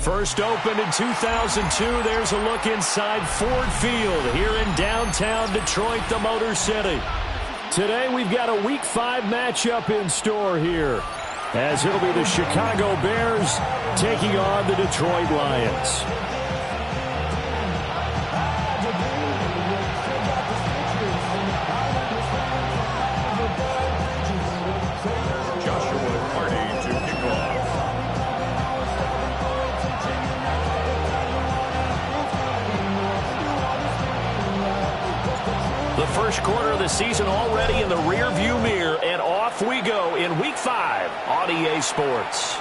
First opened in 2002, there's a look inside Ford Field here in downtown Detroit, the Motor City. Today we've got a Week 5 matchup in store here, as it'll be the Chicago Bears taking on the Detroit Lions. The first quarter of the season already in the rearview mirror, and off we go in Week 5 on EA Sports.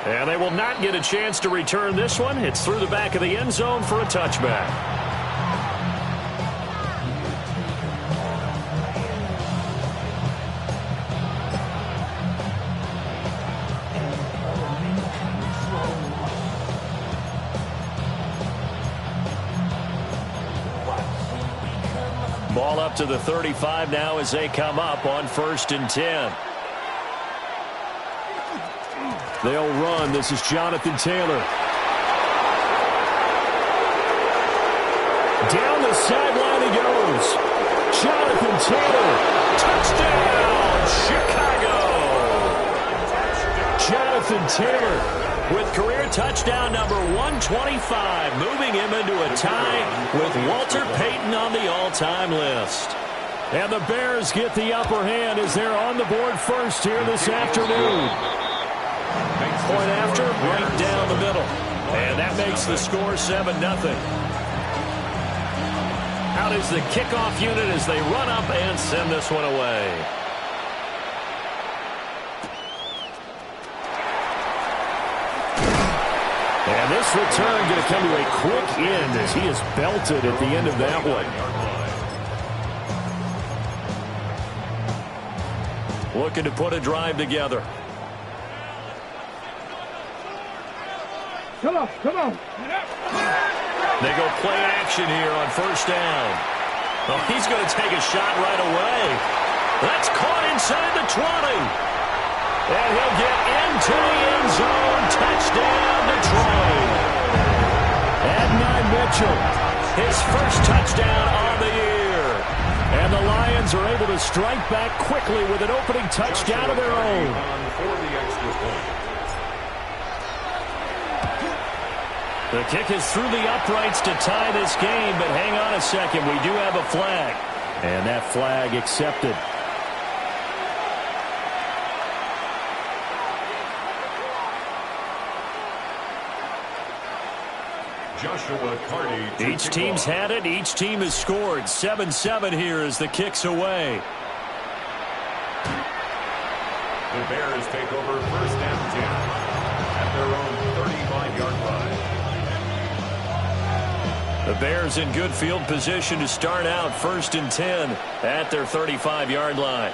And they will not get a chance to return this one. It's through the back of the end zone for a touchback. Ball up to the 35 now as they come up on 1st and 10. They'll run. This is Jonathan Taylor. Down the sideline he goes. Jonathan Taylor. Touchdown, Chicago. Jonathan Taylor with career touchdown number 125, moving him into a tie with Walter Payton on the all-time list. And the Bears get the upper hand as they're on the board first here this afternoon. Point after, right down the middle. And that makes the score 7-0. Out is the kickoff unit as they run up and send this one away. And this return going to come to a quick end as he is belted at the end of that one. Looking to put a drive together. Come on, come on. They go play action here on 1st down. Oh, he's going to take a shot right away. That's caught inside the 20. And he'll get into the end zone. Touchdown, Detroit. Adonai Mitchell, his first touchdown on the year. And the Lions are able to strike back quickly with an opening touchdown of their own. The kick is through the uprights to tie this game, but hang on a second. We do have a flag. And that flag accepted. Each team's had it. Each team has scored. 7-7 here as the kick's away. The Bears take over 1st and 10 at their own 35-yard line. The Bears in good field position to start out 1st and 10 at their 35-yard line.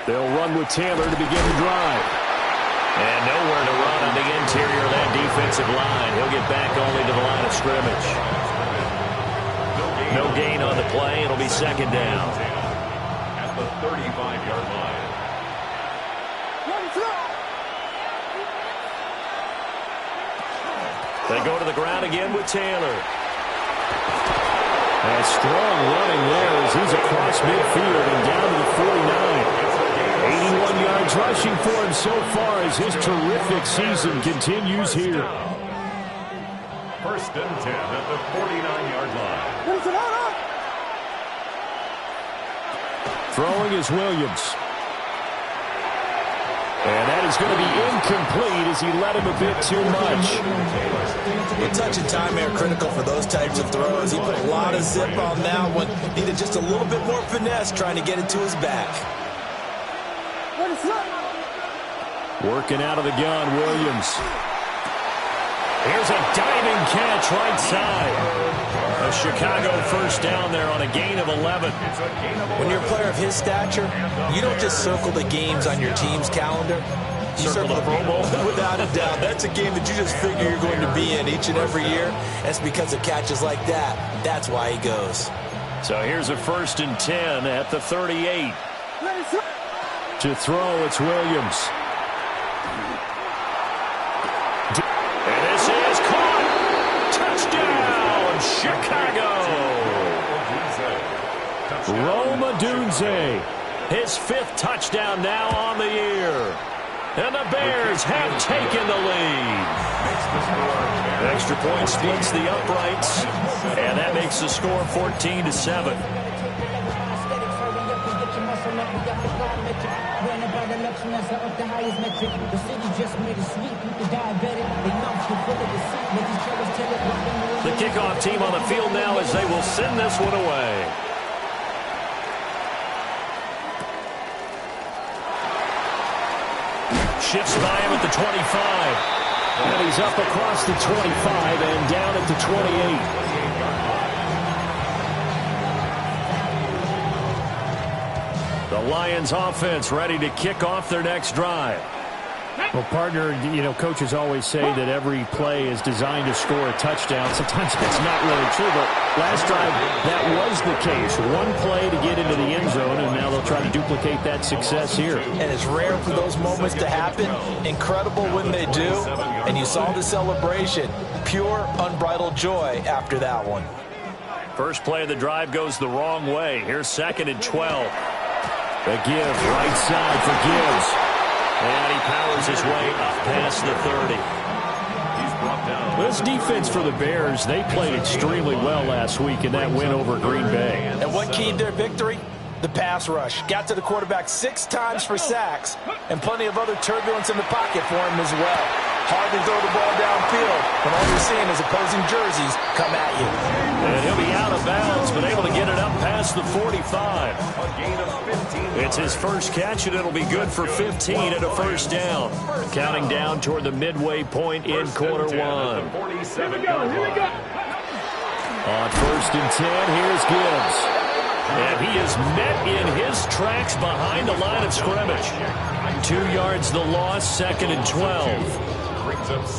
They'll run with Taylor to begin the drive. And nowhere to run on the interior of that defensive line. He'll get back only to the line of scrimmage. No gain on the play. It'll be 2nd down. At the 35-yard line. They go to the ground again with Taylor. A strong running there as he's across midfield and down to the 49. 81 yards rushing for him so far as his terrific season continues here. 1st and 10 at the 49-yard line. Throwing is Williams. And that is going to be incomplete as he led him a bit too much. The touch and time are critical for those types of throws. He put a lot of zip on that one. Needed just a little bit more finesse trying to get it to his back. Working out of the gun, Williams. Here's a diving catch right side. A Chicago 1st down there on a gain of 11. When you're a player of his stature, you don't just circle the games on your team's calendar. You circle the Pro Bowl. Without a doubt. That's a game that you just figure you're going to be in each and every year. That's because of catches like that. That's why he goes. So here's a 1st and 10 at the 38. To throw, it's Williams. Rome his 5th touchdown now on the year. And the Bears have taken the lead. Extra point splits the uprights, and that makes the score 14-7. The kickoff team on the field now as they will send this one away. Shifts by him at the 25. And he's up across the 25 and down at the 28. The Lions offense ready to kick off their next drive. Well, partner, coaches always say that every play is designed to score a touchdown. Sometimes it's not really true, but last drive that was the case. One play to get into the end zone, and now they'll try to duplicate that success here. And it's rare for those moments to happen. Incredible when they do. And you saw the celebration. Pure, unbridled joy after that one. First play of the drive goes the wrong way. Here's 2nd and 12. The give, right side for Gibbs. And he powers his way up past the 30. This defense for the Bears, they played extremely well last week in that win over Green Bay. And what keyed their victory? The pass rush. Got to the quarterback 6 times for sacks, and plenty of other turbulence in the pocket for him as well. Hard to throw the ball downfield when all you're seeing is opposing jerseys come at you. And he'll be out of bounds, but able to get it up past the 45. It's his first catch, and it'll be good for 15 at a first down. Counting down toward the midway point in quarter 1. On 1st and 10, here's Gibbs. And he is met in his tracks behind the line of scrimmage. 2 yards the loss, 2nd and 12.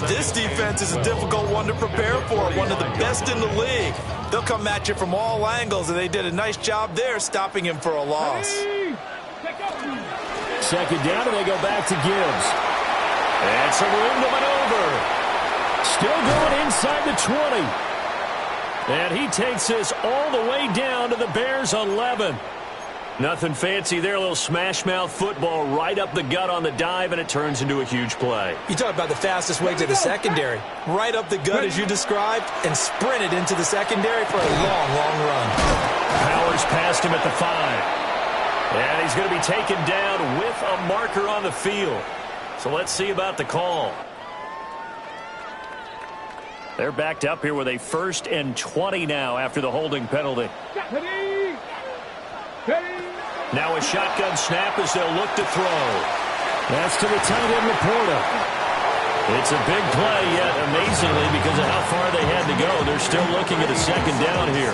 This defense is a difficult one to prepare for, one of the best in the league. They'll come at you from all angles, and they did a nice job there stopping him for a loss. 2nd down, and they go back to Gibbs. And some room to maneuver. Still going inside the 20. And he takes this all the way down to the Bears' 11. Nothing fancy there, a little smash-mouth football right up the gut on the dive, and it turns into a huge play. You talk about the fastest way to the secondary. Right up the gut as you described, and sprinted into the secondary for a long, long run. Powers past him at the 5. And he's going to be taken down with a marker on the field. So let's see about the call. They're backed up here with a 1st and 20 now after the holding penalty. Now a shotgun snap as they'll look to throw. That's to the tight end, Laporta. It's a big play, yet amazingly, because of how far they had to go, they're still looking at a 2nd down here.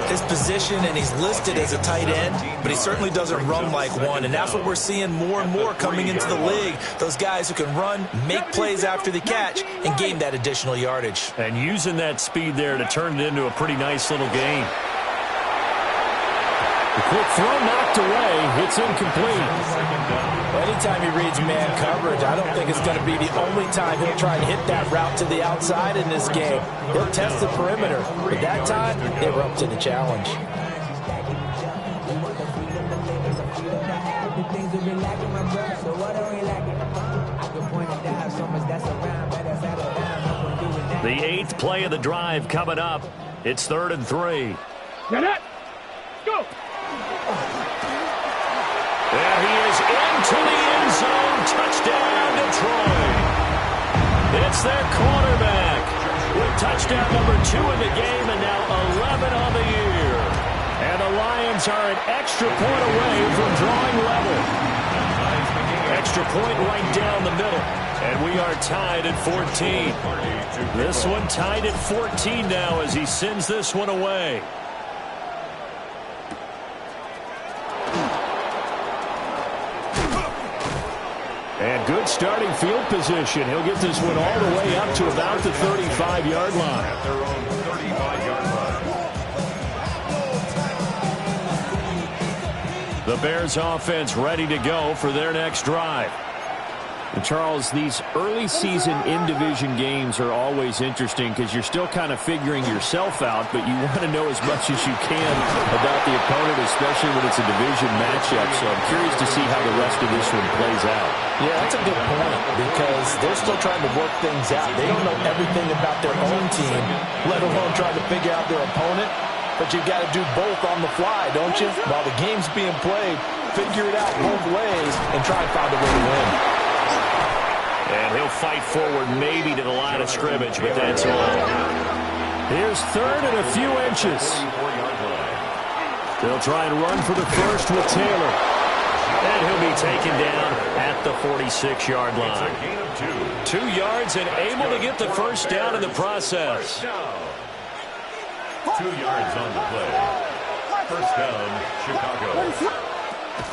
His position, and he's listed as a tight end, but he certainly doesn't run like one, and that's what we're seeing more and more coming into the league. Those guys who can run, make plays after the catch, and gain that additional yardage. And using that speed there to turn it into a pretty nice little game. The quick throw knocked away. It's incomplete. Anytime he reads man coverage, I don't think it's going to be the only time he'll try and hit that route to the outside in this game. He'll test the perimeter, but that time, they were up to the challenge. The 8th play of the drive coming up. It's 3rd and 3. Go! There he is into the end zone. Touchdown, Detroit. It's their quarterback with touchdown number 2 in the game and now 11 on the year. And the Lions are an extra point away from drawing level. Extra point right down the middle. And we are tied at 14. This one tied at 14 now as he sends this one away. And good starting field position. He'll get this one all the way up to about the 35-yard line. At their own 35-yard line. The Bears offense ready to go for their next drive. And Charles, these early season in-division games are always interesting because you're still kind of figuring yourself out, but you want to know as much as you can about the opponent, especially when it's a division matchup. So I'm curious to see how the rest of this one plays out. Yeah, that's a good point because they're still trying to work things out. They don't know everything about their own team, let alone trying to figure out their opponent. But you've got to do both on the fly, don't you? While the game's being played, figure it out both ways and try and find a way to win. And he'll fight forward maybe to the line of scrimmage, but that's all. Here's third and a few inches. They'll try and run for the first with Taylor. And he'll be taken down at the 46-yard line. 2 yards and able to get the first down in the process. 2 yards on the play. First down, Chicago.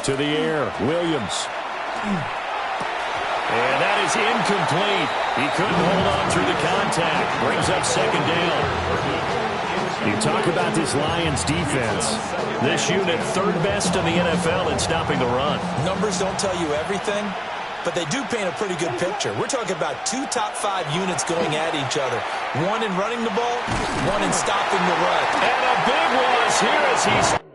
To the air, Williams. And that is incomplete. He couldn't hold on through the contact. Brings up second down. You talk about this Lions defense. This unit third best in the NFL in stopping the run. Numbers don't tell you everything, but they do paint a pretty good picture. We're talking about 2 top 5 units going at each other. One in running the ball, one in stopping the run. And a big loss here as he's...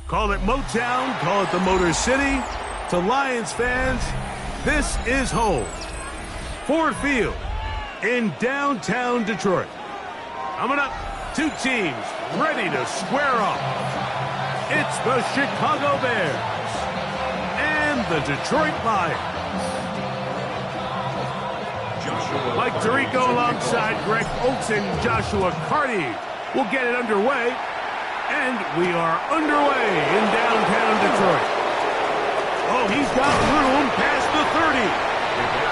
Call it Motown, call it the Motor City. To Lions fans, this is home. Ford Field in downtown Detroit. Coming up, 2 teams ready to square off. It's the Chicago Bears and the Detroit Lions. Mike Tirico alongside Greg Oates and Joshua Carty will get it underway. And we are underway in downtown Detroit. Oh, he's got room past the 30.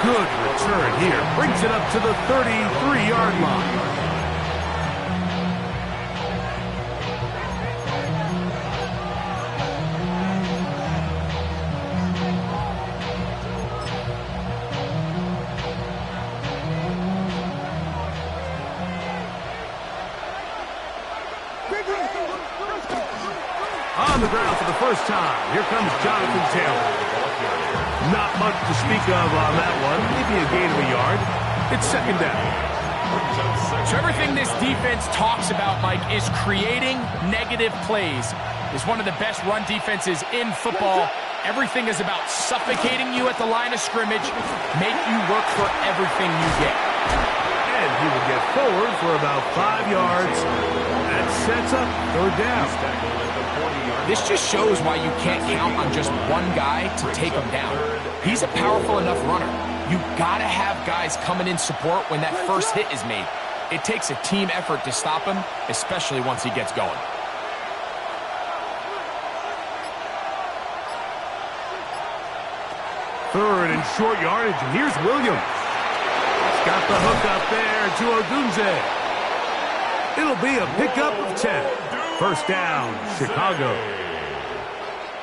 Good return here. Brings it up to the 33-yard line. On the ground for the first time, here comes Jonathan Taylor. Not much to speak of on that one, maybe a gain of a yard. It's second down. So everything this defense talks about, Mike, is creating negative plays. It's one of the best run defenses in football. Everything is about suffocating you at the line of scrimmage, make you work for everything you get. And he will get forward for about 5 yards. That sets up third down. This just shows why you can't count on just one guy to take him down. He's a powerful enough runner. You gotta have guys coming in support when that first hit is made. It takes a team effort to stop him, especially once he gets going. Third and short yardage, and here's Williams. He's got the hook up there to Odunze. It'll be a pickup of 10. First down, Chicago.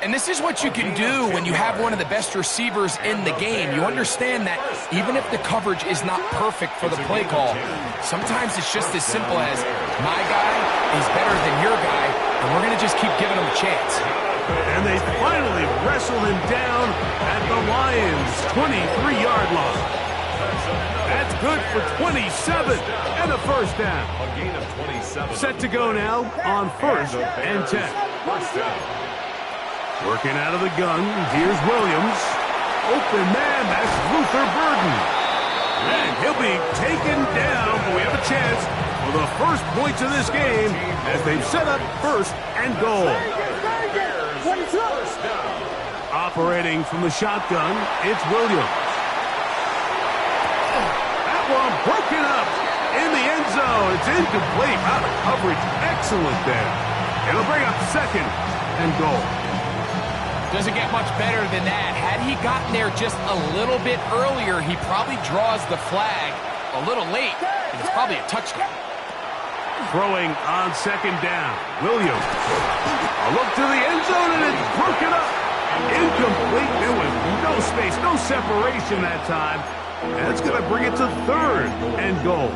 And this is what you can do when you have one of the best receivers in the game. You understand that even if the coverage is not perfect for the play call, sometimes it's just as simple as my guy is better than your guy, and we're going to just keep giving him a chance. And they finally wrestle him down at the Lions' 23-yard line. That's good for 27 and a first down. A gain of 27. Set to go now on first and 10. First down. Working out of the gun, here's Williams. Open man, that's Luther Burden. And he'll be taken down, but we have a chance for the first points of this game as they've set up first and goal. Operating from the shotgun, it's Williams. That one broken up in the end zone. It's incomplete. Out of coverage. Excellent there. It'll bring up second and goal. Doesn't get much better than that. Had he gotten there just a little bit earlier, he probably draws the flag a little late, and it's probably a touchdown. Throwing on second down. Williams. A look to the end zone, and it's broken up. Incomplete. There was no space, no separation that time. And it's going to bring it to third and goal.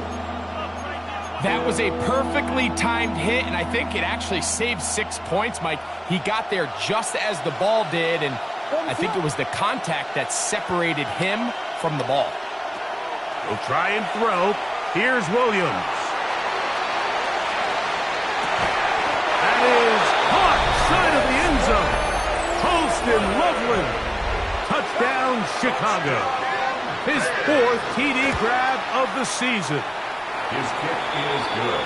That was a perfectly timed hit, and I think it actually saved 6 points, Mike. He got there just as the ball did, and I think it was the contact that separated him from the ball. He'll try and throw. Here's Williams. That is caught side of the end zone. Holston Loveland. Touchdown, Chicago. His fourth TD grab of the season. His kick is good.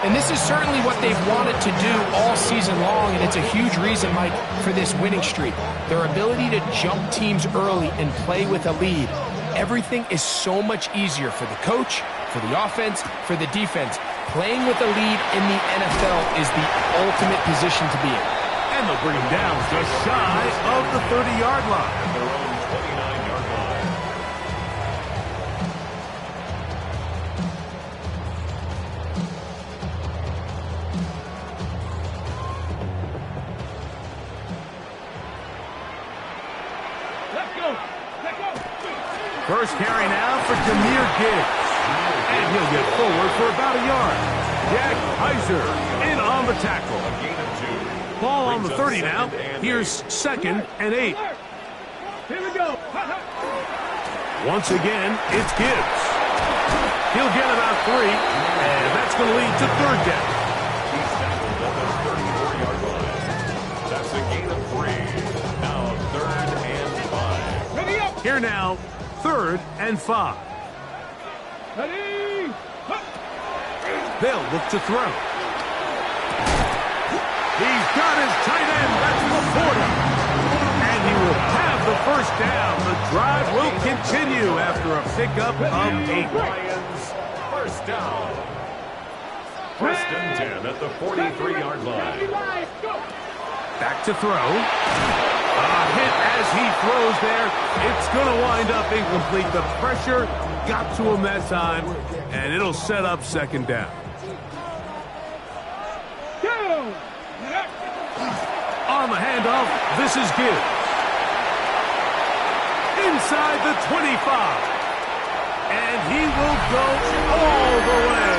And this is certainly what they've wanted to do all season long, and it's a huge reason, Mike, for this winning streak. Their ability to jump teams early and play with a lead. Everything is so much easier for the coach, for the offense, for the defense. Playing with a lead in the NFL is the ultimate position to be in. And they'll bring him down just shy of the 30-yard line. At their own 29-yard line. First carry now for Jahmyr Gibbs. And he'll get forward for about a yard. Jack Heiser in on the tackle. A gain of 2. Ball on the 30 now. Here's second and 8. Here we go. Once again, it's Gibbs. He'll get about 3, and that's going to lead to third down. He's tackled at the 34-yard line. That's a gain of 3. Now third and 5. Ready up. Here now, third and 5. Ready. They'll look to throw. He's got his tight end. That's Laporta. And he will have the first down. The drive will continue after a pickup of 8. Lions, first down. First and 10 at the 43-yard line. Back to throw. A hit as he throws there. It's going to wind up incomplete. The pressure got to him that time, and it'll set up second down. On the handoff, this is Gibbs. Inside the 25. And he will go all the way.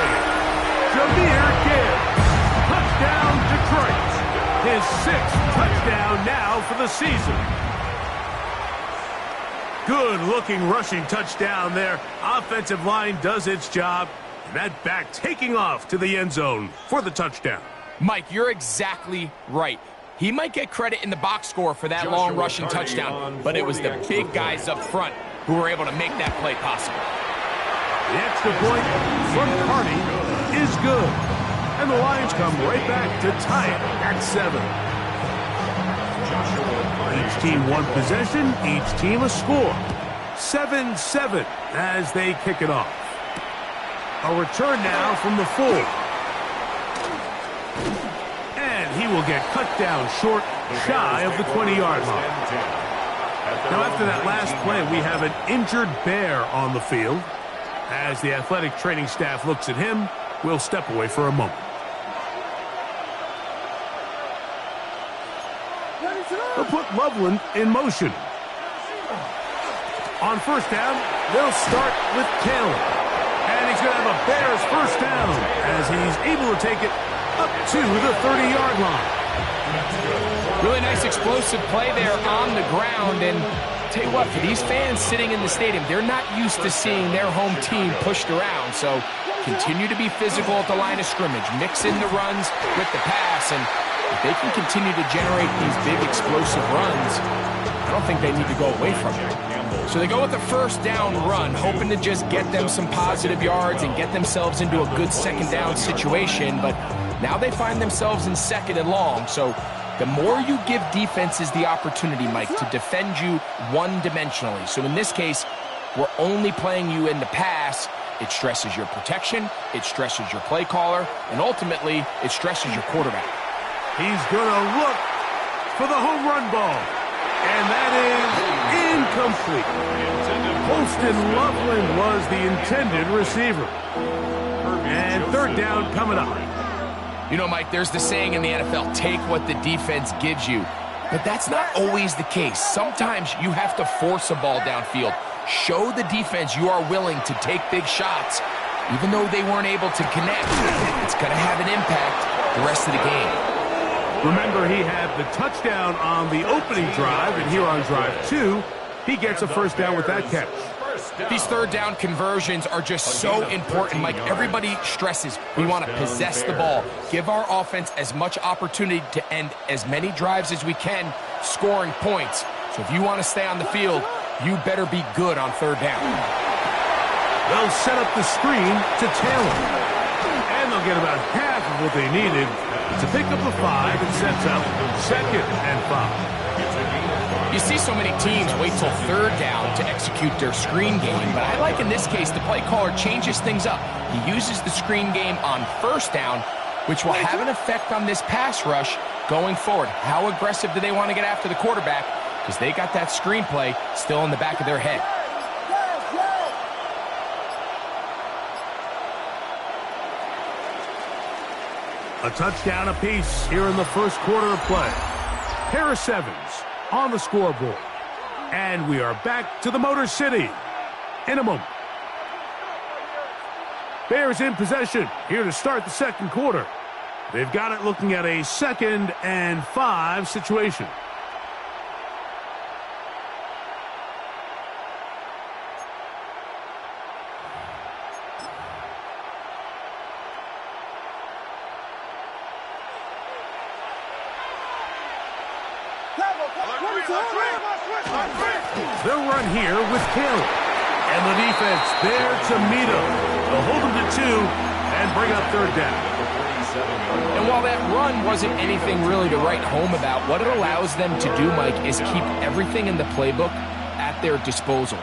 Jahmyr Gibbs. Touchdown, Detroit. His 6th touchdown now for the season. Good-looking rushing touchdown there. Offensive line does its job. And that back taking off to the end zone for the touchdown. Mike, you're exactly right. He might get credit in the box score for that long rushing touchdown, but it was the big guys up front who were able to make that play possible. The extra point from Carney is good. And the Lions come right back to tie it at 7. Each team one possession, each team a score. 7-7 as they kick it off. A return now from the 4. And he will get cut down short, shy of the 20-yard line. Now after that last play, we have an injured Bear on the field. As the athletic training staff looks at him, we'll step away for a moment. They'll put Loveland in motion. On first down, they'll start with Taylor. And he's going to have a Bears first down as he's able to take it up to the 30-yard line. Really nice explosive play there on the ground. And tell you what, for these fans sitting in the stadium, they're not used to seeing their home team pushed around. So continue to be physical at the line of scrimmage. Mix in the runs with the pass. And if they can continue to generate these big explosive runs, I don't think they need to go away from it. So they go with the first down run, hoping to just get them some positive yards and get themselves into a good second down situation. But now they find themselves in second and long. So the more you give defenses the opportunity, Mike, to defend you one-dimensionally. So in this case, we're only playing you in the pass. It stresses your protection, it stresses your play caller, and ultimately, it stresses your quarterback. He's going to look for the home run ball. And that is incomplete. Holston Loveland was the intended receiver. And third down coming up. You know, Mike, there's the saying in the NFL, take what the defense gives you. But that's not always the case. Sometimes you have to force a ball downfield. Show the defense you are willing to take big shots. Even though they weren't able to connect, it's going to have an impact the rest of the game. Remember, he had the touchdown on the opening drive, and here on drive 2, he gets a first down with that catch. These third down conversions are just so important, Mike. Everybody stresses we want to possess the ball, give our offense as much opportunity to end as many drives as we can, scoring points. So if you want to stay on the field, you better be good on third down. They'll set up the screen to Taylor, and they'll get about half of what they needed to pick up the 5 and sets up second and 5. You see so many teams wait till third down to execute their screen game, but I like in this case the play caller changes things up. He uses the screen game on first down, which will have an effect on this pass rush going forward. How aggressive do they want to get after the quarterback? Because they got that screen play still in the back of their head. A touchdown apiece here in the first quarter of play. Harris Evans on the scoreboard. And we are back to the Motor City in a moment. Bears in possession here to start the second quarter. They've got it looking at a 2nd and 5 situation. They'll run here with Taylor. And the defense there to meet him. They'll hold him to 2 and bring up third down. And while that run wasn't anything really to write home about, what it allows them to do, Mike, is keep everything in the playbook at their disposal.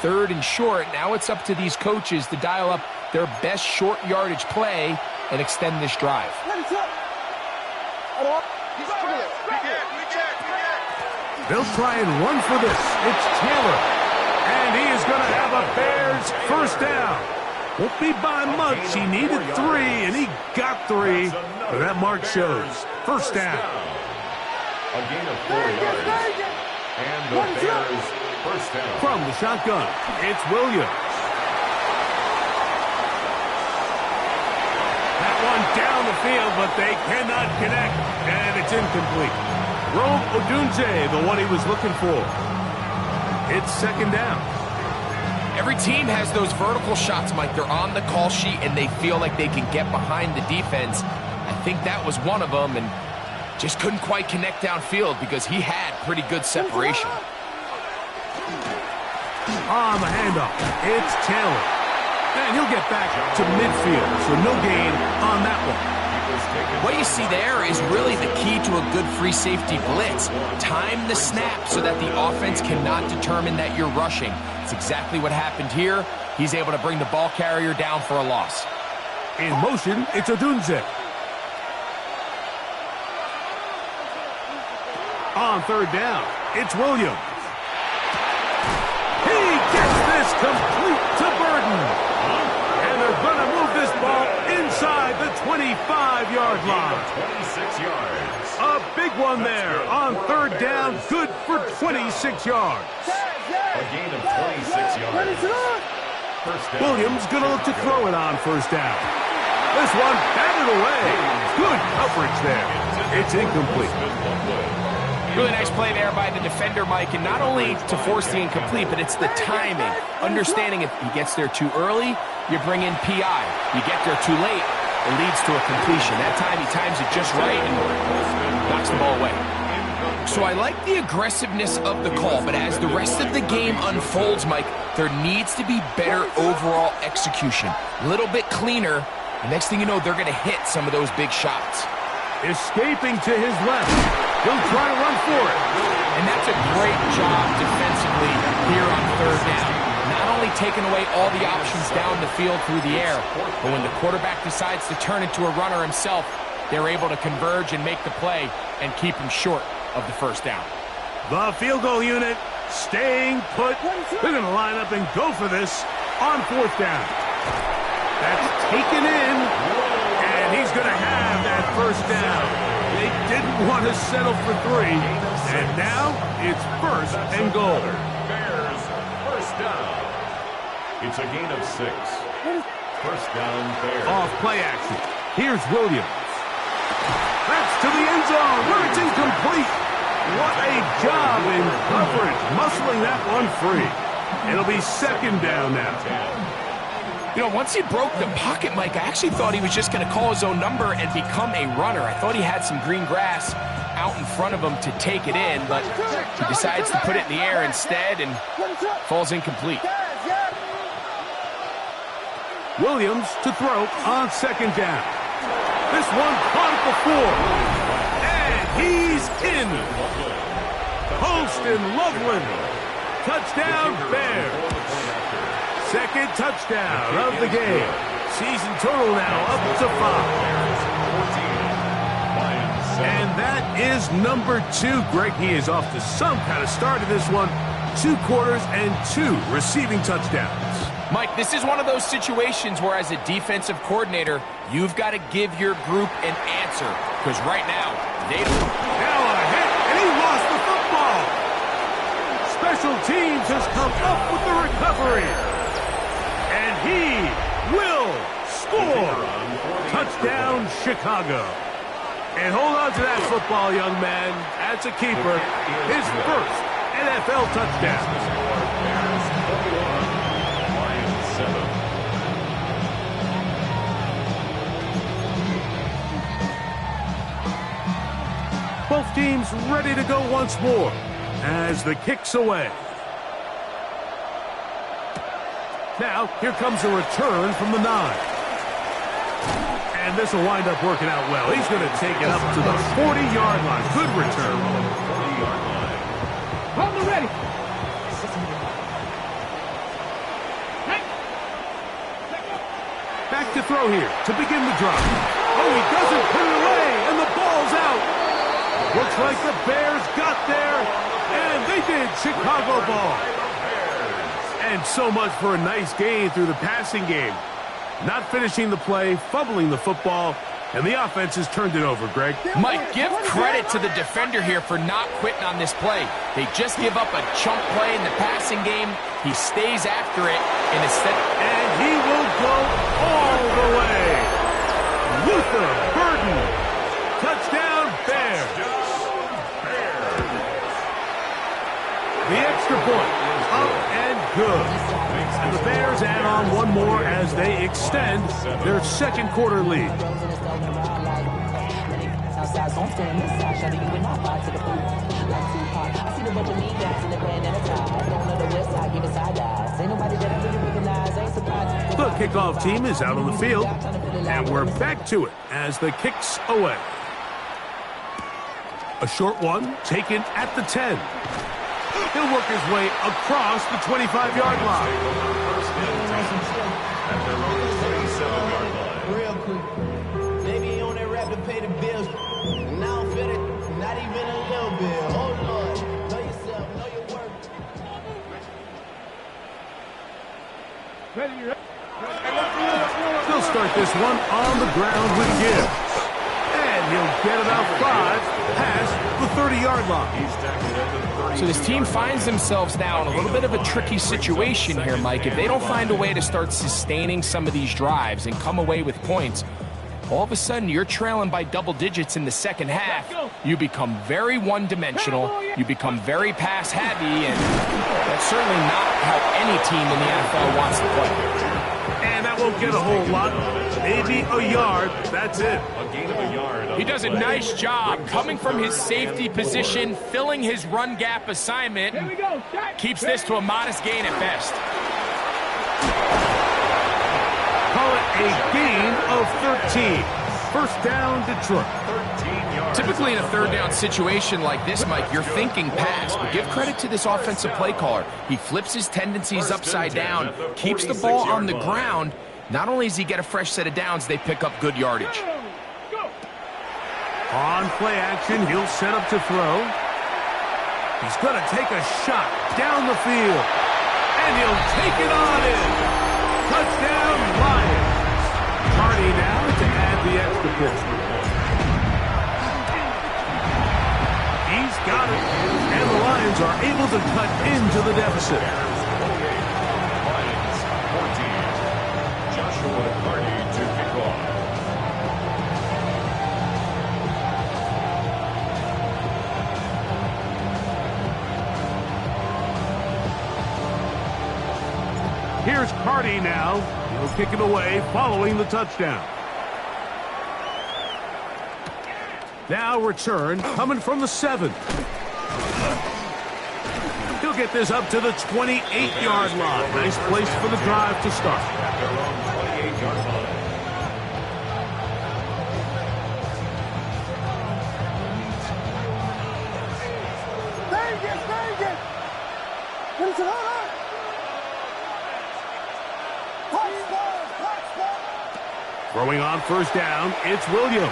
Third and short, now it's up to these coaches to dial up their best short yardage play and extend this drive. They'll try and run for this. It's Taylor. And he is going to have a Bears first down. Won't be by much. He needed 3, and he got 3. But that mark shows. First down. A gain of 4 yards. And the Bears first down. From the shotgun, it's Williams. That one down the field, but they cannot connect. And it's incomplete. Rome Odunze, the one he was looking for. It's second down. Every team has those vertical shots, Mike. They're on the call sheet, and they feel like they can get behind the defense. I think that was one of them, and just couldn't quite connect downfield because he had pretty good separation. On the handoff, it's Taylor. And he'll get back to midfield, so no gain on that one. What you see there is really the key to a good free safety blitz. Time the snap so that the offense cannot determine that you're rushing. It's exactly what happened here. He's able to bring the ball carrier down for a loss. In motion, it's Odunze. On third down, it's Williams. He gets this complete to Burden. And they're going to move this ball inside the 25-yard line. 26 yards. A big one there on third down, good for 26 yards. A gain of 26 yards. First down. Williams going to look to throw it on first down. This one batted away. Good coverage there. It's incomplete. Really nice play there by the defender, Mike, and not only to force the incomplete, but it's the timing. Understanding if he gets there too early, you bring in PI. You get there too late, it leads to a completion. That time he times it just right and knocks the ball away. So I like the aggressiveness of the call, but as the rest of the game unfolds, Mike, there needs to be better overall execution. A little bit cleaner. The next thing you know, they're going to hit some of those big shots. Escaping to his left. He'll try to run for it. And that's a great job defensively here on third down. Not only taking away all the options down the field through the air, but when the quarterback decides to turn into a runner himself, they're able to converge and make the play and keep him short of the first down. The field goal unit staying put. They're going to line up and go for this on fourth down. That's taken in, and he's going to have that first down. They didn't want to settle for three, and now it's first and goal. Bears, first down. It's a gain of 6. First down, Bears. Off play action. Here's Williams. That's to the end zone where it's incomplete. What a job in coverage, muscling that one free. It'll be second down now. You know, once he broke the pocket, Mike, I actually thought he was just going to call his own number and become a runner. I thought he had some green grass out in front of him to take it in, but he decides to put it in the air instead and falls incomplete. Williams to throw on second down. This one caught at the 4. And he's in. Holston Loveland. Touchdown, Bears. Second touchdown of the game. Season total now up to 5. And that is number 2. Greg, he is off to some kind of start in this one. 2 quarters and 2 receiving touchdowns. Mike, this is one of those situations where as a defensive coordinator, you've got to give your group an answer. Because right now, they don't. Now a hit, and he lost the football. Special teams has come up with the recovery. And he will score. Touchdown, Chicago. And hold on to that football, young man. That's a keeper. His first NFL touchdown. Both teams ready to go once more as the kick's away. Now, here comes a return from the 9. And this will wind up working out well. He's going to take it up to the 40-yard line. Good return. 40-yard line. Hold it ready. Back to throw here to begin the drive. Oh, he doesn't put it away, and the ball's out. Looks like the Bears got there, and they did. Chicago ball. And so much for a nice gain through the passing game. Not finishing the play, fumbling the football, and the offense has turned it over, Greg. Mike, give credit to the defender here for not quitting on this play. They just give up a chunk play in the passing game. He stays after it, and instead... And he will go all the way. Luther Burden. Touchdown, Bears. The extra point, up and good. And the Bears add on one more as they extend their second quarter lead. The kickoff team is out on the field. And we're back to it as the kick's away. A short one taken at the 10. He'll work his way across the 25-yard line. At their own 27-yard line. Real quick. Maybe you on that rap to pay the bills. And I don't feel it. Not even a little bit. Oh, Lord. Know yourself. Know your worth. They'll start this one on the ground with Gibbs. And he'll get about 5 past the 30-yard line. So this team finds themselves now in a little bit of a tricky situation here, Mike. If they don't find a way to start sustaining some of these drives and come away with points, all of a sudden you're trailing by double digits in the second half. You become very one-dimensional. You become very pass-heavy, and that's certainly not how any team in the NFL wants to play. And that won't get a whole lot. Maybe a yard. That's it. A gain of a yard. He does a nice job coming from his safety position, filling his run gap assignment, and keeps this to a modest gain at best. Call it a gain of 13. First down, Detroit. 13 yards. Typically in a third down situation like this, Mike, you're thinking pass, but give credit to this offensive play caller. He flips his tendencies upside down, keeps the ball on the ground. Not only does he get a fresh set of downs, they pick up good yardage. On play action, he'll set up to throw. He's going to take a shot down the field. And he'll take it on in. Touchdown, Lions. Hardy now to add the extra point. He's got it. And the Lions are able to cut into the deficit. Lions 14. Joshua Hardy to kick off. Here's Cardi now. He'll kick it away following the touchdown. Now return coming from the 7. He'll get this up to the 28-yard line. Nice place for the drive to start. At their own 28-yard line. Throwing on first down, it's Williams.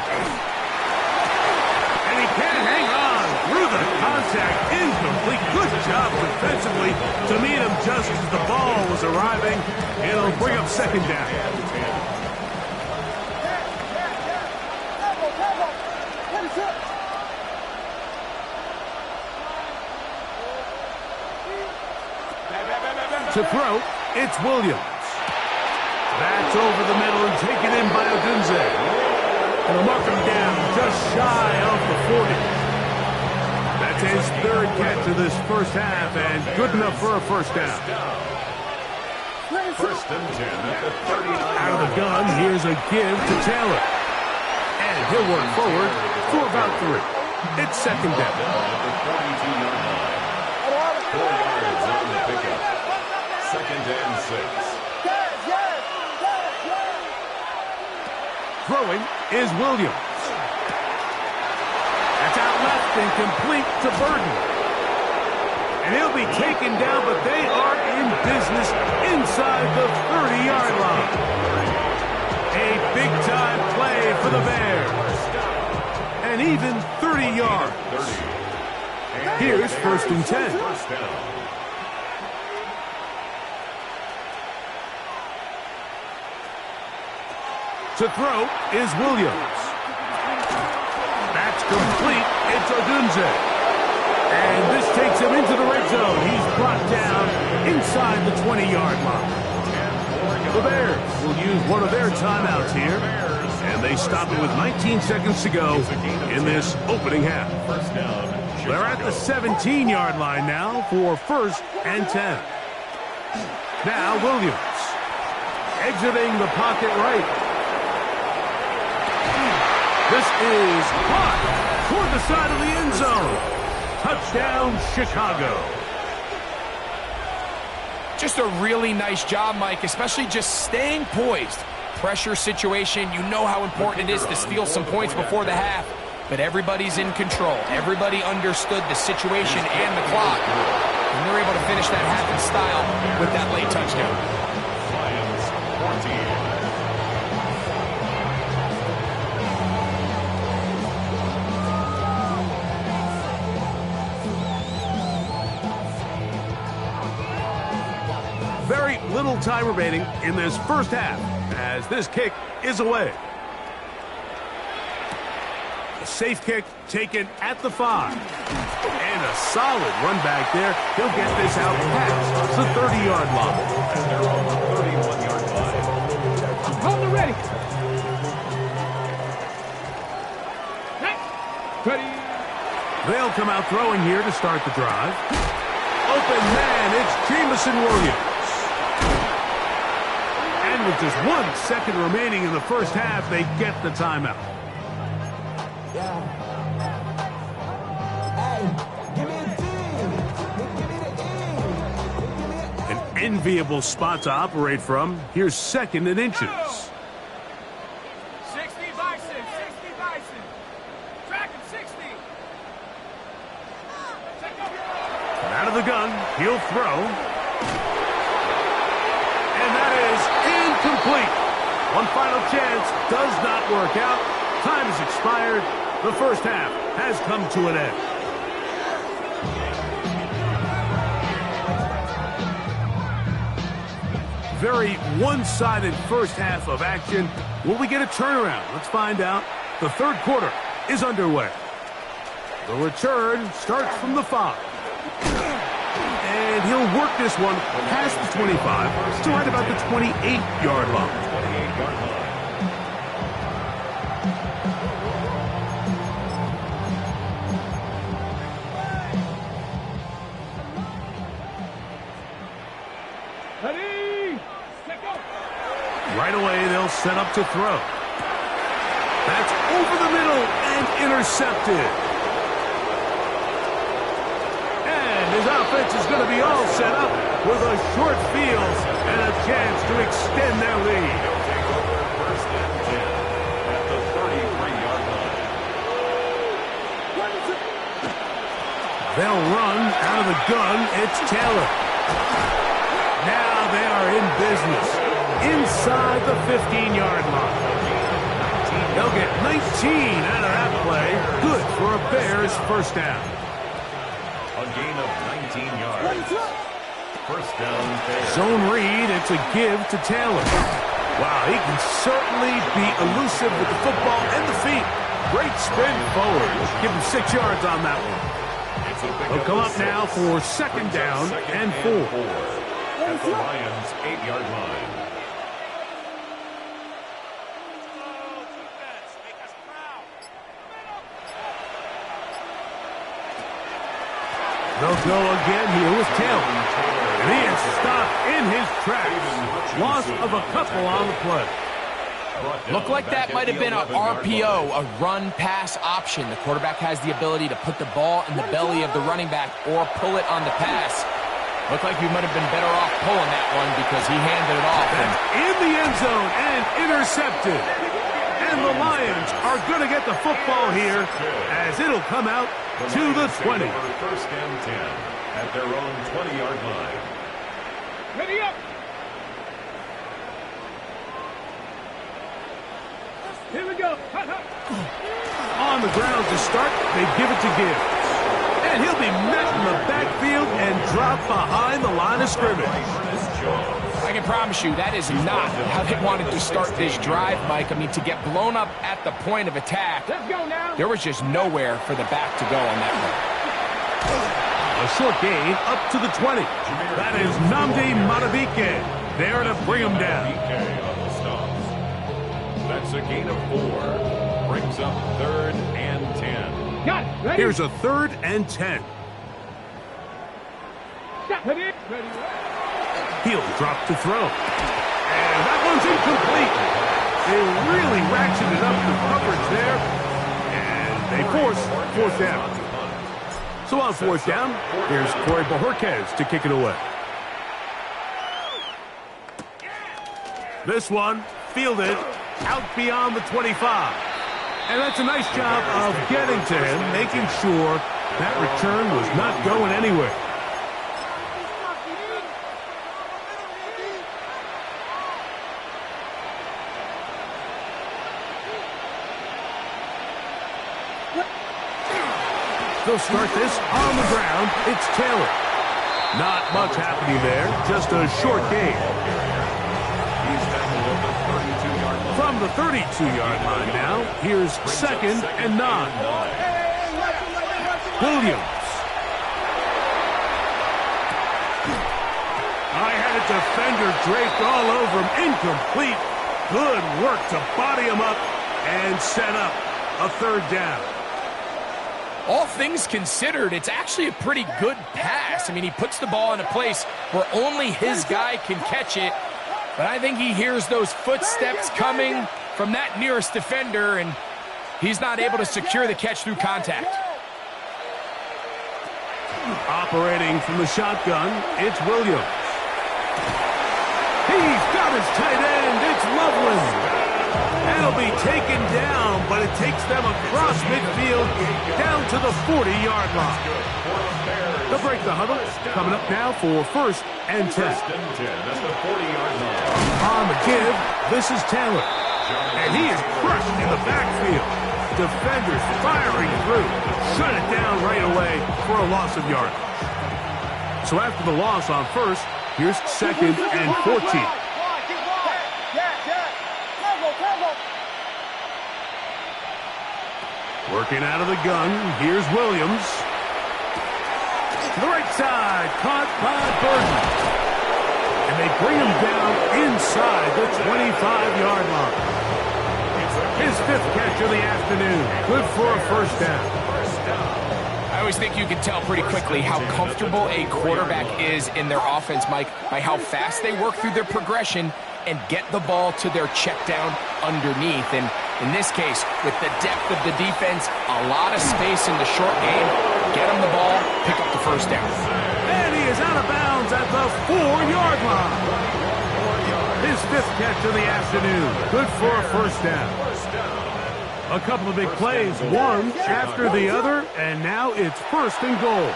And he can't hang on through the contact. Incomplete. Good job defensively to meet him just as the ball was arriving. It'll bring up second down. To throw, it's Williams. That's over the middle and taken in by Odunze. And they'll mark him down just shy of the 40. That's his third catch of this first half and good enough for a first down. First and 10 at the 39. Out of the gun, here's a give to Taylor. And he'll work forward for about 3. It's second down. At the 42-yard line. 4 yards on the pickup. Second and 6. Throwing is Williams. That's out left and complete to Burton. And he'll be taken down, but they are in business inside the 30-yard line. A big-time play for the Bears. And even 30 yards. Here's first and 10. First down. To throw is Williams. That's complete. It's Odunze. And this takes him into the red zone. He's brought down inside the 20-yard line. The Bears will use one of their timeouts here. And they stop it with 19 seconds to go in this opening half. They're at the 17-yard line now for first and 10. Now Williams. Exiting the pocket right. This is caught toward the side of the end zone. Touchdown, Chicago. Just a really nice job, Mike, especially just staying poised. pressure situation. You know how important it is to steal some points before the half. But everybody's in control. Everybody understood the situation and the clock. And they're able to finish that half in style with that late touchdown. Lions 14. Very little time remaining in this first half as this kick is away. A safe kick taken at the 5. And a solid run back there. He'll get this out past the 30-yard line. And they're on the 31-yard line. Hold it ready. Ready. They'll come out throwing here to start the drive. Open man, it's Jamison Williams. And with just 1 second remaining in the first half, they get the timeout. An enviable spot to operate from. Here's 2nd and inches. 60 Bison, 60 Bison. Track him, 60. Out of the gun, he'll throw. And that is incomplete. One final chance does not work out. Time has expired. The first half has come to an end. Very one-sided first half of action. Will we get a turnaround? Let's find out. The third quarter is underway. The return starts from the 5. And he'll work this one past the 25 to right about the 28-yard line. 28-yard line. Ready. Let go. Right away, they'll set up to throw. That's over the middle and intercepted. And his offense is going to be all set up with a short field and a chance to extend their lead. They'll take over first and 10 at the 33-yard line. They'll run out of the gun. It's Taylor. Now they are in business inside the 15-yard line. They'll get 19 out of that play. Good for a Bears first down. A gain of 19 yards. First down, Bears. Zone read, it's a give to Taylor. Wow, he can certainly be elusive with the football and the feet. Great spin forward. Give him 6 yards on that one. They'll come up now for second down and 4. At the Lions' 8-yard line. They'll go again here with Taylor. And he is stopped in his tracks. Loss of a couple on the play. Looked like that might have been a RPO, a run-pass option. The quarterback has the ability to put the ball in the belly of the running back or pull it on the pass. Looked like he might have been better off pulling that one because he handed it off. That's in the end zone and intercepted. And the Lions are going to get the football here as it'll come out to the 20. First and 10 at their own 20-yard line. Ready up. Here we go. On the ground to start, they give it to Gibbs. And he'll be met in the backfield and dropped behind the line of scrimmage. I can promise you that is not how they wanted to start this drive, Mike. I mean, to get blown up at the point of attack, Let's go now. there was just nowhere for the back to go on that one. A short gain up to the 20. That is Nnamdi Madubuike there to bring him down. On the stop. That's a gain of 4. Brings up 3rd and 10. Got it. Ready. Here's a 3rd and 10. Ready. Ready. He'll drop to throw. And that one's incomplete. They really ratcheted up the coverage there. And they force 4th down. So on 4th down, here's Corey Bojorquez to kick it away. This one fielded out beyond the 25. And that's a nice job of getting to him, making sure that return was not going anywhere. They'll start this on the ground. It's Taylor. Not much happening there, just a short gain. He's tackled at the 32-yard line. From the 32-yard line now, here's 2nd and 9. Williams. I had a defender draped all over him. Incomplete. Good work to body him up and set up a 3rd down. All things considered, it's actually a pretty good pass. I mean, he puts the ball in a place where only his guy can catch it. But I think he hears those footsteps coming from that nearest defender, and he's not able to secure the catch through contact. Operating from the shotgun, it's Williams. He's got his tight end. It's Loveland. That'll be taken down, but it takes them across midfield down to the 40-yard line. They'll break the huddle. Coming up now for 1st and 10. That's the 40-yard line. On the give, this is Taylor. And he is crushed in the backfield. Defenders firing through. Shut it down right away for a loss of yardage. So after the loss on 1st, here's 2nd and 14. Working out of the gun, here's Williams. To the right side, caught by Burton. And they bring him down inside the 25-yard line. His 5th catch of the afternoon. Good for a 1st down. I always think you can tell pretty quickly how comfortable a quarterback is in their offense, Mike, by how fast they work through their progression and get the ball to their check down underneath. And in this case, with the depth of the defense, a lot of space in the short game, get him the ball, pick up the 1st down. And he is out of bounds at the 4-yard line. His 5th catch of the afternoon. Good for a 1st down. A couple of big plays, one after the other, and now it's 1st and goal.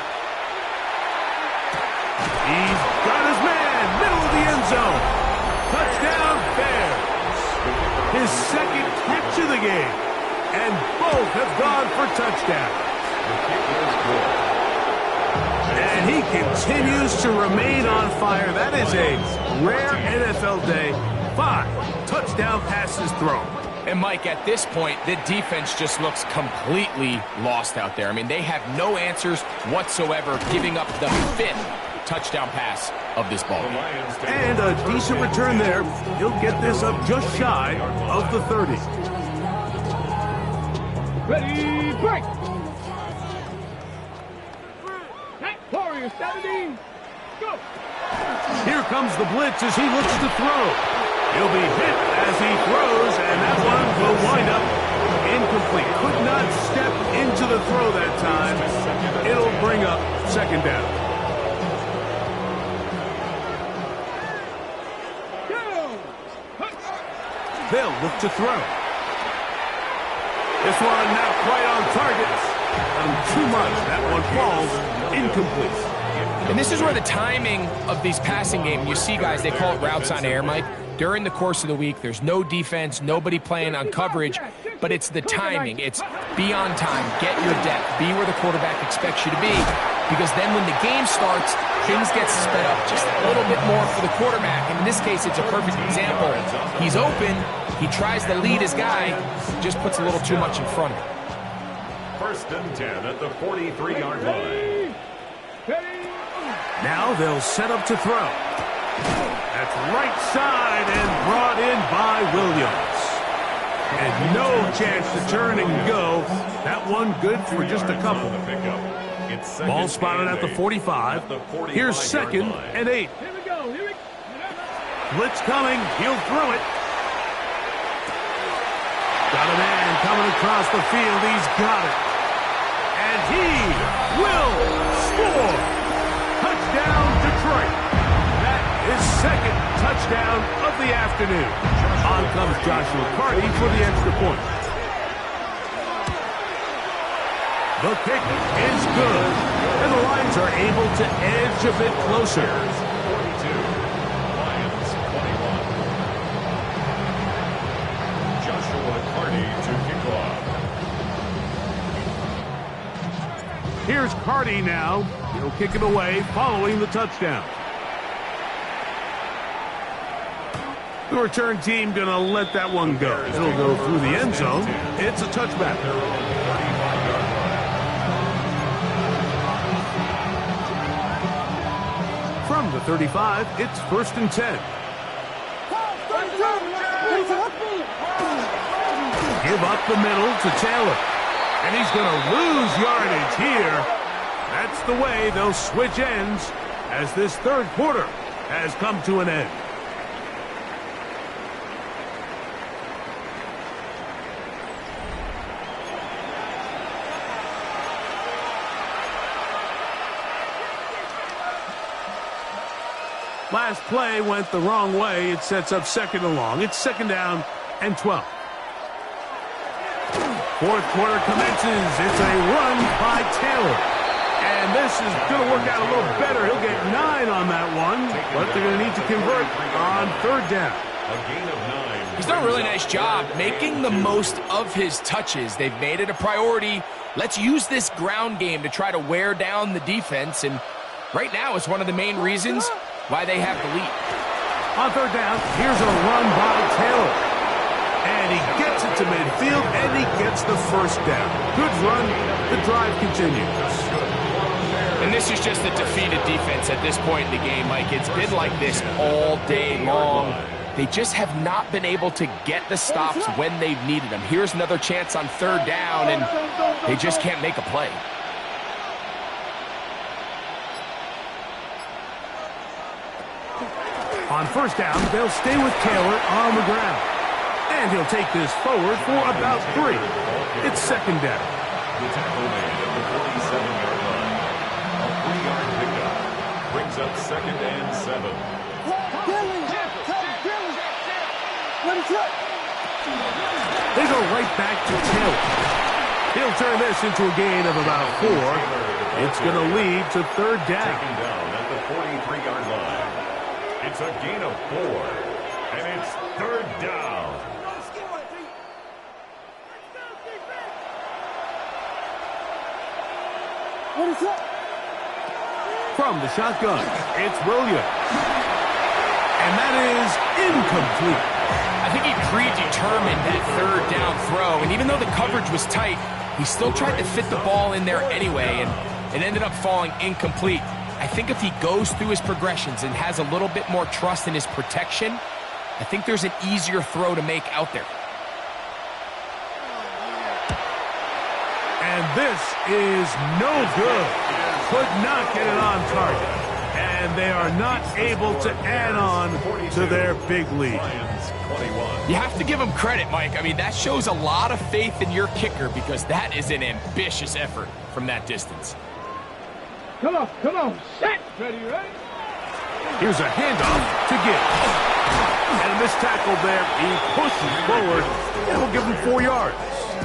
He's got his man, middle of the end zone. Touchdown, Bears. His 2nd catch of the game, and both have gone for touchdowns. And he continues to remain on fire. That is a rare NFL day. 5 touchdown passes thrown. And, Mike, at this point, the defense just looks completely lost out there. I mean, they have no answers whatsoever, giving up the 5th touchdown pass of this ball. And a decent return there. He'll get this up just shy of the 30. Ready, break! Warriors, 17, go! Here comes the blitz as he looks to throw. He'll be hit as he throws, and that one will wind up incomplete. Could not step into the throw that time. It'll bring up 2nd down. They'll look to throw. This one not quite on target. Too much. That one falls incomplete. And this is where the timing of these passing games, you see guys, they call it routes on air, Mike. During the course of the week, there's no defense, nobody playing on coverage, but it's the timing. It's be on time, get your depth, be where the quarterback expects you to be, because then when the game starts, things get sped up just a little bit more for the quarterback. And in this case, it's a perfect example. He's open, he tries to lead his guy, just puts a little too much in front of him. 1st and 10 at the 43-yard line. Now they'll set up to throw. That's right side and brought in by Williams. And no chance to turn and go. That one good for just a couple. Ball spotted at the 45. Here's 2nd and 8. Blitz coming. He'll throw it. Got a man coming across the field. He's got it. And he will score. Touchdown, Detroit. That is 2nd touchdown of the afternoon. On comes Joshua Carty for the extra point. The kick is good, and the Lions are able to edge a bit closer. 42, Lions 21. Joshua Carty to kick off. Here's Carty now. He'll kick it away following the touchdown. The return team going to let that one go. It'll go through the end zone. It's a touchback. From the 35, it's 1st and 10. Give up the middle to Taylor. And he's going to lose yardage here. That's the way they'll switch ends as this third quarter has come to an end. Last play went the wrong way. It sets up 2nd and long. It's 2nd down and 12. Fourth quarter commences. It's a run by Taylor. And this is going to work out a little better. He'll get 9 on that one, but they're going to need to convert on 3rd down. A gain of 9. He's done a really nice job making the most of his touches. They've made it a priority. Let's use this ground game to try to wear down the defense. And right now, it's one of the main reasons why they have the lead. On 3rd down, here's a run by Taylor. And he gets it to midfield, and he gets the 1st down. Good run. The drive continues. And this is just a defeated defense at this point in the game, Mike. It's been like this all day long. They just have not been able to get the stops when they've needed them. Here's another chance on 3rd down, and they just can't make a play. On 1st down, they'll stay with Taylor on the ground. And he'll take this forward for about 3. It's 2nd down. The tackle made at the 47-yard line. A 3-yard pickup brings up 2nd and 7. They go right back to Taylor. He'll turn this into a gain of about 4. It's going to lead to 3rd down. Taken down at the 43-yard line. It's a gain of 4. And it's 3rd down. From the shotgun, it's Williams. And that is incomplete. I think he predetermined that 3rd down throw, and even though the coverage was tight, he still tried to fit the ball in there anyway, and it ended up falling incomplete. I think if he goes through his progressions and has a little bit more trust in his protection, I think there's an easier throw to make out there. And this is no good. Could not get it on target. And they are not able to add on to their big lead. You have to give him credit, Mike. I mean, that shows a lot of faith in your kicker because that is an ambitious effort from that distance. Come on, set. Ready, right? Here's a handoff to Gibbs. And a missed tackle there. He pushes forward, and will give him 4 yards.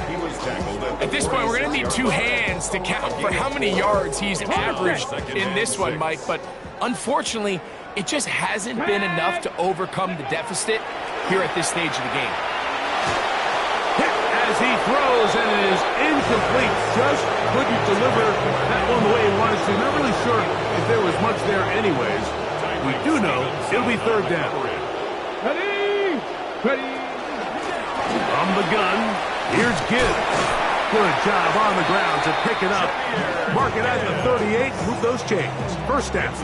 He was tackled at this point, we're going to need 2 hands to count for how many yards he's averaged in this one, Mike. But unfortunately, it just hasn't been enough to overcome the deficit here at this stage of the game. As he throws, and it is incomplete. Just couldn't deliver that one the way he wanted to. Not really sure if there was much there anyways. We do know it'll be 3rd down. Ready? From the gun, here's Gibbs. Good job on the ground to pick it up. Mark it at the 38, move those chains. 1st down.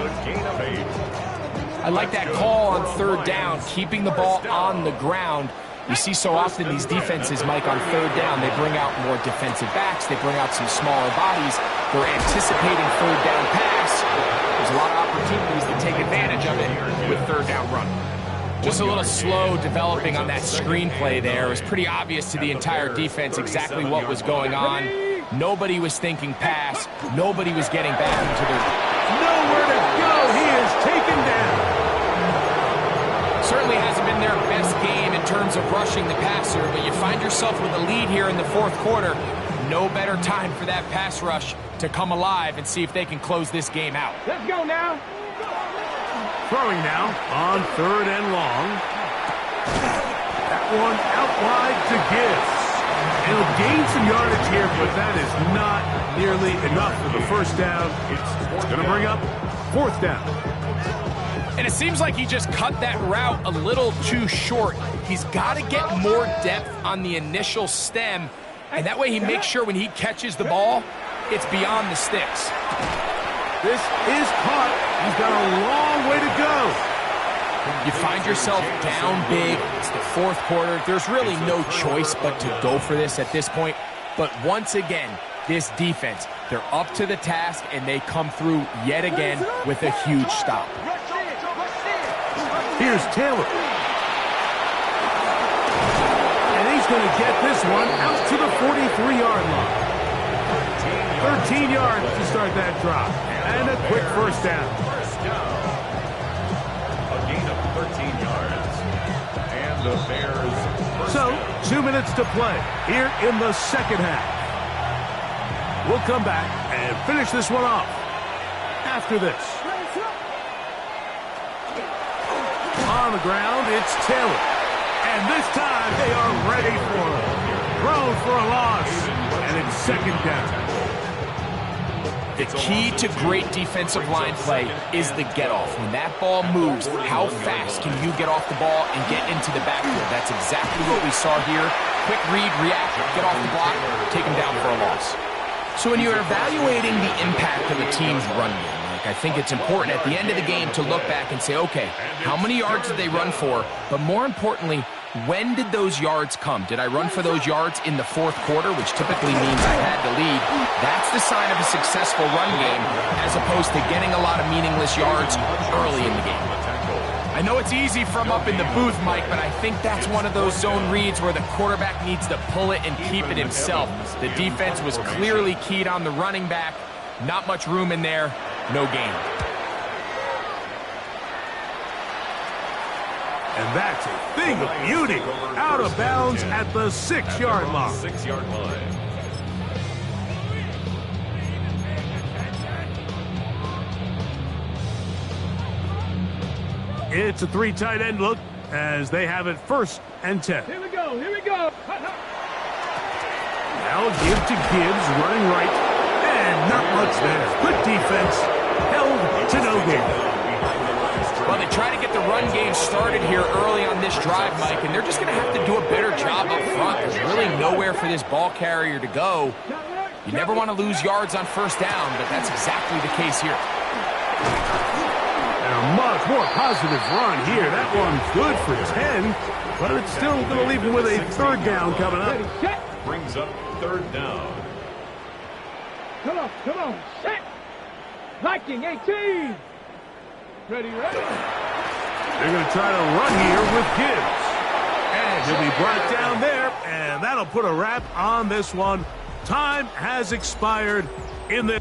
I like that call on 3rd down, keeping the ball on the ground. You see so often these defenses, Mike, on 3rd down, they bring out more defensive backs, they bring out some smaller bodies. They're anticipating 3rd down pass. There's a lot of opportunities to take advantage of it with 3rd down run. Just a little slow developing on that screenplay there. It was pretty obvious to the entire defense exactly what was going on. Nobody was thinking pass. Nobody was getting back into their... Nowhere to go. He is taken down. certainly hasn't been their best game in terms of rushing the passer, but you find yourself with a lead here in the fourth quarter. No better time for that pass rush to come alive and see if they can close this game out. Let's go now. Throwing now on 3rd and long. That one out wide to Gibbs. He'll gain some yardage here, but that is not nearly enough for the first down. It's going to bring up 4th down. And it seems like he just cut that route a little too short. He's got to get more depth on the initial stem, and that way he makes sure when he catches the ball, it's beyond the sticks. This is caught. He's got a long way to go. You find yourself down big. It's the fourth quarter. There's really no choice but to go for this at this point. But once again, this defense, they're up to the task, and they come through yet again with a huge stop. Here's Taylor. And he's going to get this one out to the 43-yard line. 13 yards to start that drive. And a quick first down. A gain of 13 yards. And the Bears. So, 2 minutes to play here in the second half. We'll come back and finish this one off after this. On the ground, it's Taylor. And this time, they are ready for him. Thrown for a loss. And it's 2nd down. The key to great defensive line play is the get-off. When that ball moves, how fast can you get off the ball and get into the backfield? That's exactly what we saw here. Quick read, react, get off the block, take him down for a loss. So when you're evaluating the impact of a team's run game, I think it's important at the end of the game to look back and say, okay, how many yards did they run for? But more importantly, when did those yards come? Did I run for those yards in the fourth quarter, which typically means I had the lead? That's the sign of a successful run game, as opposed to getting a lot of meaningless yards early in the game. I know it's easy from up in the booth, Mike, but I think that's one of those zone reads where the quarterback needs to pull it and keep it himself. The defense was clearly keyed on the running back. Not much room in there. No gain. And that's a thing of beauty. Out of bounds at the 6-yard line. 6-yard line. It's a 3 tight end look as they have it 1st and 10. Here we go. Here we go. Now give to Gibbs, running right. And not much there. Good defense. Held to no gain. Well, they try to get the run game started here early on this drive, Mike, and they're just going to have to do a better job up front. There's really nowhere for this ball carrier to go. You never want to lose yards on 1st down, but that's exactly the case here. And a much more positive run here. That one's good for 10, but it's still going to leave him with a 3rd down coming up. Brings up 3rd down. Come on. Set. Viking 18. Ready. They're going to try to run here with Gibbs. And he'll be brought down there, and that'll put a wrap on this one. Time has expired in this.